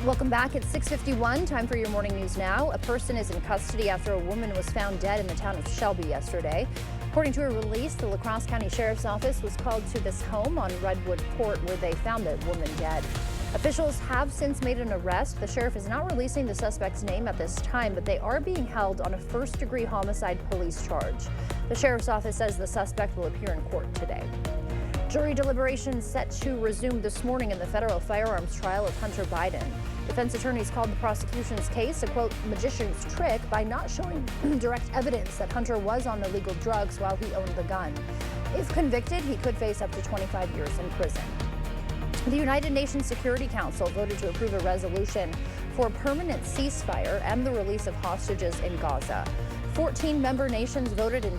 Welcome back. It's 6:51. Time for your morning news now. A person is in custody after a woman was found dead in the town of Shelby yesterday. According to a release, the La Crosse County Sheriff's Office was called to this home on Redwood Court where they found the woman dead. Officials have since made an arrest. The sheriff is not releasing the suspect's name at this time, but they are being held on a first-degree homicide police charge. The sheriff's office says the suspect will appear in court today. Jury deliberations set to resume this morning in the federal firearms trial of Hunter Biden. Defense attorneys called the prosecution's case a, quote, magician's trick by not showing direct evidence that Hunter was on illegal drugs while he owned the gun. If convicted, he could face up to 25 years in prison. The United Nations Security Council voted to approve a resolution for a permanent ceasefire and the release of hostages in Gaza. 14 member nations voted in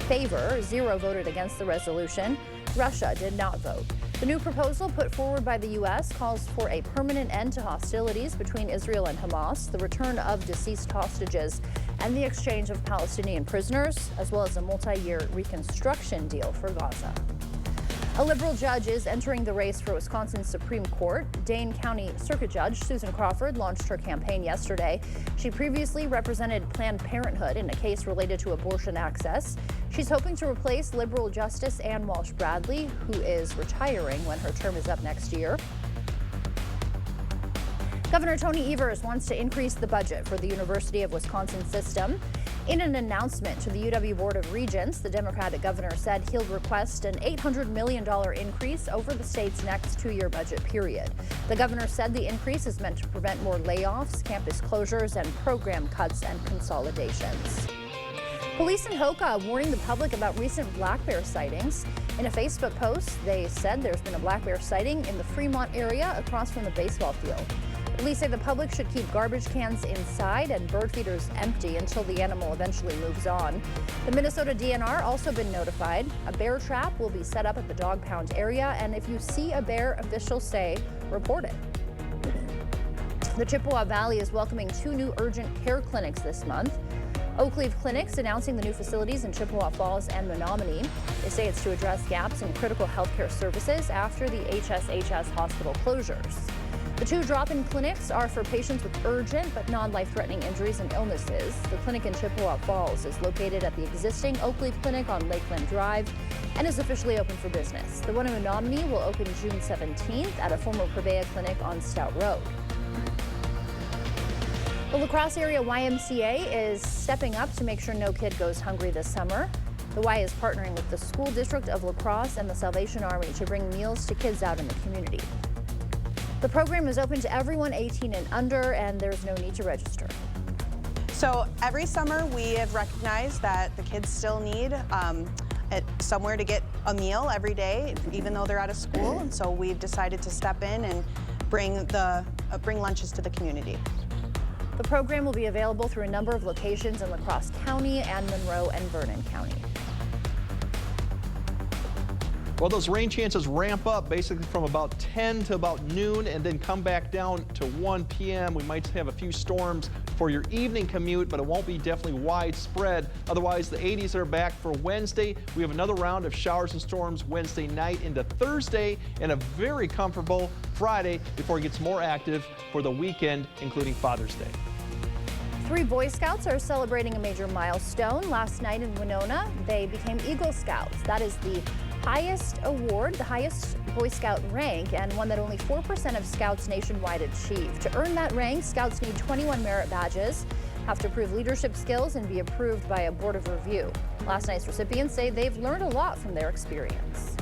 favor, 0 voted against the resolution. Russia did not vote. The new proposal put forward by the U.S. calls for a permanent end to hostilities between Israel and Hamas, the return of deceased hostages, and the exchange of Palestinian prisoners, as well as a multi-year reconstruction deal for Gaza. A liberal judge is entering the race for Wisconsin's Supreme Court. Dane County Circuit Judge Susan Crawford launched her campaign yesterday. She previously represented Planned Parenthood in a case related to abortion access. She's hoping to replace liberal Justice Ann Walsh Bradley, who is retiring when her term is up next year. Governor Tony Evers wants to increase the budget for the University of Wisconsin system. In an announcement to the UW Board of Regents, the Democratic governor said he'll request an $800 million increase over the state's next 2-year budget period. The governor said the increase is meant to prevent more layoffs, campus closures, and program cuts and consolidations. Police in Hoka warning the public about recent black bear sightings. In a Facebook post, they said there's been a black bear sighting in the Fremont area across from the baseball field. Police say the public should keep garbage cans inside and bird feeders empty until the animal eventually moves on. The Minnesota DNR also been notified. A bear trap will be set up at the dog pound area, and if you see a bear, officials say report it. The Chippewa Valley is welcoming 2 new urgent care clinics this month. Oakleaf Clinics announcing the new facilities in Chippewa Falls and Menominee. They say it's to address gaps in critical healthcare services after the HSHS hospital closures. The 2 drop-in clinics are for patients with urgent but non-life-threatening injuries and illnesses. The clinic in Chippewa Falls is located at the existing Oakleaf Clinic on Lakeland Drive and is officially open for business. The one in Menominee will open June 17th at a former Prevea clinic on Stout Road. The La Crosse area YMCA is stepping up to make sure no kid goes hungry this summer. The Y is partnering with the School District of La Crosse and the Salvation Army to bring meals to kids out in the community. The program is open to everyone 18 and under, and there's no need to register. So every summer we have recognized that the kids still need somewhere to get a meal every day, even though they're out of school. And so we've decided to step in and bring lunches to the community. The program will be available through a number of locations in La Crosse County and Monroe and Vernon County. Well, those rain chances ramp up basically from about 10 to about noon and then come back down to 1 p.m. We might have a few storms for your evening commute, but it won't be definitely widespread. Otherwise, the 80s are back for Wednesday. We have another round of showers and storms Wednesday night into Thursday and a very comfortable Friday before it gets more active for the weekend, including Father's Day. 3 Boy Scouts are celebrating a major milestone. Last night in Winona, they became Eagle Scouts. That is the highest award, the highest Boy Scout rank, and one that only 4% of Scouts nationwide achieve. To earn that rank, Scouts need 21 merit badges, have to prove leadership skills, and be approved by a board of review. Last night's recipients say they've learned a lot from their experience.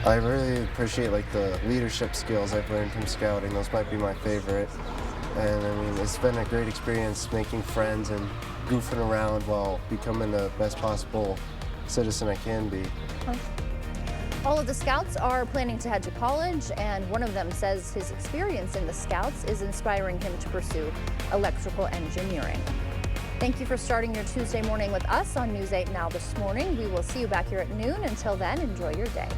I really appreciate the leadership skills I've learned from scouting. Those might be my favorite. And I mean, it's been a great experience making friends and goofing around while becoming the best possible citizen I can be. All of the Scouts are planning to head to college, and one of them says his experience in the Scouts is inspiring him to pursue electrical engineering. Thank you for starting your Tuesday morning with us on News 8 Now this morning. We will see you back here at noon. Until then, enjoy your day.